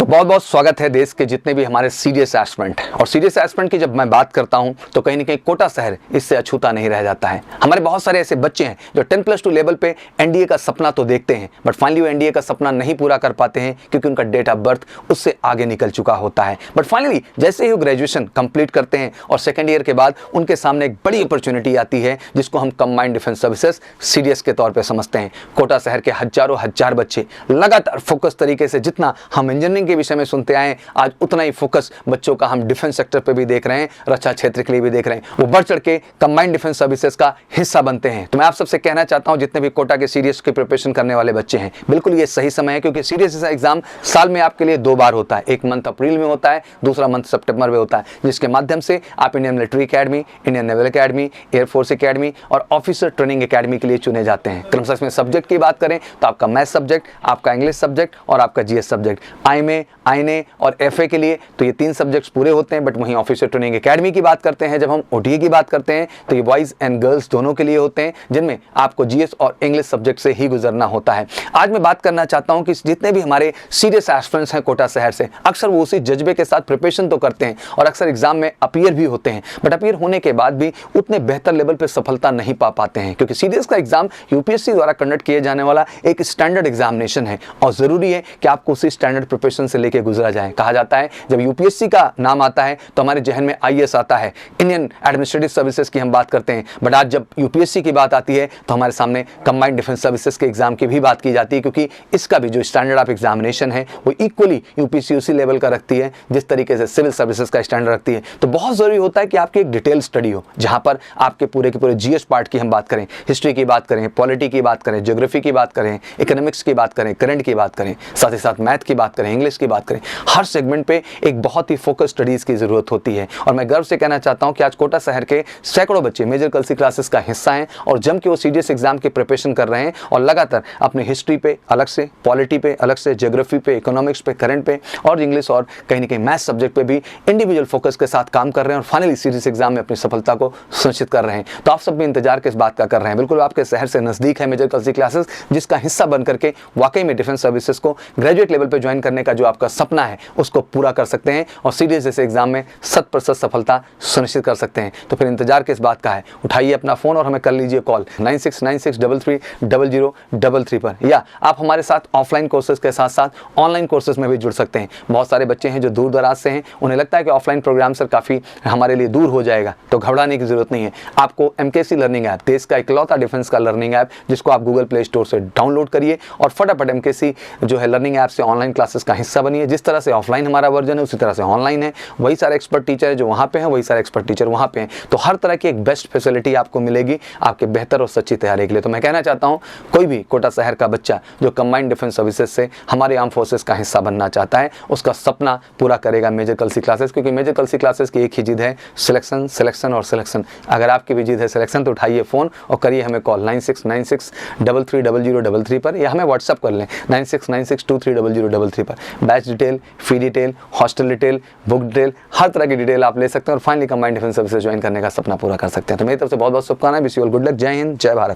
तो बहुत बहुत स्वागत है देश के जितने भी हमारे सीडीएस एस्पिरेंट। और सीडीएस एस्पिरेंट की जब मैं बात करता हूं तो कहीं ना कहीं कोटा शहर इससे अछूता नहीं रह जाता है। हमारे बहुत सारे ऐसे बच्चे हैं जो 10+2 लेवल पे एनडीए का सपना तो देखते हैं, बट फाइनली वो एनडीए का सपना नहीं पूरा कर पाते हैं क्योंकि उनका डेट ऑफ बर्थ उससे आगे निकल चुका होता है। बट फाइनली जैसे ही वो ग्रेजुएशन कंप्लीट करते हैं और सेकेंड ईयर के बाद उनके सामने एक बड़ी अपॉर्चुनिटी आती है जिसको हम कंबाइंड डिफेंस सर्विसेज सीडीएस के तौर पर समझते हैं। कोटा शहर के हजारों हजार बच्चे लगातार फोकस तरीके से, जितना हम इंजीनियरिंग के विषय में सुनते आए आज उतना ही फोकस बच्चों का हम डिफेंस सेक्टर पे भी देख रहे हैं, रक्षा क्षेत्र के लिए भी देख रहे हैं। वो बढ़ चढ़ के कंबाइंड डिफेंस सर्विसेज का हिस्सा बनते हैं। तो मैं आप सबसे कहना चाहता हूं जितने भी कोटा के सीडीएस की प्रिपरेशन करने वाले बच्चे हैं, बिल्कुल ये सही समय है क्योंकि सीडीएस एग्जाम साल में आपके लिए 2 बार होता है। एक मंथ अप्रैल में होता है, दूसरा मंथ सितंबर में होता है, जिसके माध्यम से आप Indian military academy, Indian naval academy, air force academy और ऑफिसर ट्रेनिंग अकेडमी के लिए चुने जाते हैं। क्रमशः इसमें सब्जेक्ट की बात करें तो आपका मैथ सब्जेक्ट, आपका इंग्लिश सब्जेक्ट और आपका जीएस सब्जेक्ट, आईएमए, आईएनए और एफए के लिए तो ये 3 सब्जेक्ट्स पूरे होते हैं। बट वहीं ऑफिसर ट्रेनिंग एकेडमी की बात करते हैं, जब हम ओटीए की बात करते हैं तो ये बॉयज एंड गर्ल्स दोनों के लिए होते हैं, जिनमें आपको जीएस और इंग्लिश सब्जेक्ट से ही गुजरना होता है। आज मैं बात करना चाहता हूं कि जितने भी हमारे सीडीएस एस्पिरेंट्स हैं कोटा शहर से, अक्सर वो उसी जज्बे के साथ प्रिपरेशन तो करते हैं और अक्सर एग्जाम में अपीयर भी होते हैं, बट अपीयर होने के बाद भी उतने बेहतर लेवल पर सफलता नहीं पा पाते हैं क्योंकि सीडीएस का एग्जाम यूपीएससी द्वारा कंडक्ट किए जाने वाला एक स्टैंडर्ड एग्जामिनेशन है और जरूरी है कि आपको उसी स्टैंडर्ड प्रिपरेशन से लेकर गुजरा जाए। कहा जाता है जब यूपीएससी का नाम आता है तो हमारे जहन में आईएएस आता है, इंडियन एडमिनिस्ट्रेटिव सर्विसेज की हम बात करते हैं, बट आज जब यूपीएससी की बात आती है तो हमारे सामने कंबाइंड डिफेंस सर्विसेज के एग्जाम की भी बात की जाती है क्योंकि इसका भी जो स्टैंडर्ड ऑफ एग्जामिनेशन है वो इक्वली यूपीएससी उसी लेवल का रखती है जिस तरीके से सिविल सर्विसेज का स्टैंडर्ड रखती है। तो बहुत जरूरी होता है कि आपकी एक डिटेल स्टडी हो जहां पर आपके पूरे के पूरे जीएस पार्ट की हम बात करें, हिस्ट्री की बात करें, पॉलिटी की बात करें, ज्योग्राफी की बात करें, इकोनॉमिक्स की बात करें, करंट की बात करें, साथ ही साथ मैथ की बात करें, इंग्लिश की बात करें। हर सेगमेंट पे एक बहुत ही फोकस स्टडीज की जरूरत होती है और मैं गर्व से कहना चाहता हूं कि आज कोटा शहर के सैकड़ों बच्चे मेजर कलसी क्लासेस का हिस्सा हैं और जम के वो सीडीएस एग्जाम की प्रिपरेशन कर रहे हैं और लगातार अपने हिस्ट्री पे अलग से, पॉलिटी पे अलग से, ज्योग्राफी पे, इकोनॉमिक्स पे, करंट पे और इंग्लिश और कहीं ना कहीं मैथ सब्जेक्ट पे भी इंडिविजुअल फोकस के साथ काम कर रहे हैं और फाइनली सीडीएस एग्जाम में अपनी सफलता को सुनिश्चित कर रहे हैं। तो आप सब भी इंतजार किस बात का कर रहे हैं? बिल्कुल आपके शहर से नजदीक है मेजर कलसी क्लासेस, जिसका हिस्सा बन करके वाकई में डिफेंस सर्विसेज को ग्रेजुएट लेवल पे ज्वाइन करने का जो आपका सपना है उसको पूरा कर सकते हैं और सीडीएस जैसे एग्जाम में 100% सफलता सुनिश्चित कर सकते हैं। तो फिर इंतजार किस बात का है? उठाइए अपना फोन और हमें कर लीजिए कॉल 9696330033 पर, या आप हमारे साथ ऑफलाइन कोर्सेज के साथ साथ ऑनलाइन कोर्सेज में भी जुड़ सकते हैं। बहुत सारे बच्चे हैं जो दूर दराज से हैं, उन्हें लगता है कि ऑफलाइन प्रोग्राम सर काफ़ी हमारे लिए दूर हो जाएगा, तो घबराने की जरूरत नहीं है। आपको एमकेसी लर्निंग ऐप, देश का इकलौता डिफेंस का लर्निंग ऐप, जिसको आप गूगल प्ले स्टोर से डाउनलोड करिए और फटाफट एमकेसी जो है लर्निंग ऐप से ऑनलाइन क्लासेस का हिस्सा बनिए। जिस तरह से ऑफलाइन हमारा वर्जन है उसी तरह से ऑनलाइन है, वही सारे एक्सपर्ट टीचर है जो वहाँ पे हैं, वही सारे एक्सपर्ट टीचर वहाँ पे हैं। तो हर तरह की एक बेस्ट फैसिलिटी आपको मिलेगी आपके बेहतर और सच्ची तैयारी के लिए। तो मैं कहना चाहता हूँ कोई भी कोटा शहर का बच्चा जो कंबाइंड डिफेंस सर्विसेज से हमारे आर्म फोर्सेस का हिस्सा बनना चाहता है उसका सपना पूरा करेगा मेजर कलसी क्लासेस, क्योंकि मेजर कलसी क्लासेस की एक ही जिद है, सिलेक्शन, सिलेक्शन और सिलेक्शन। अगर आपकी भी जिद है सिलेक्शन तो उठाइए फोन और करिए हमें कॉल 9696330033 पर, या हमें व्हाट्सअप कर लें 9696230033 पर। Batch detail, fee detail, hostel detail, book detail, हर तरह की डिटेल आप ले सकते हैं और finally combined defence services join करने का सपना पूरा कर सकते हैं। तो मेरी तरफ से बहुत बहुत शुभकामनाएं। Wish you all good luck. जय हिंद, जय भारत।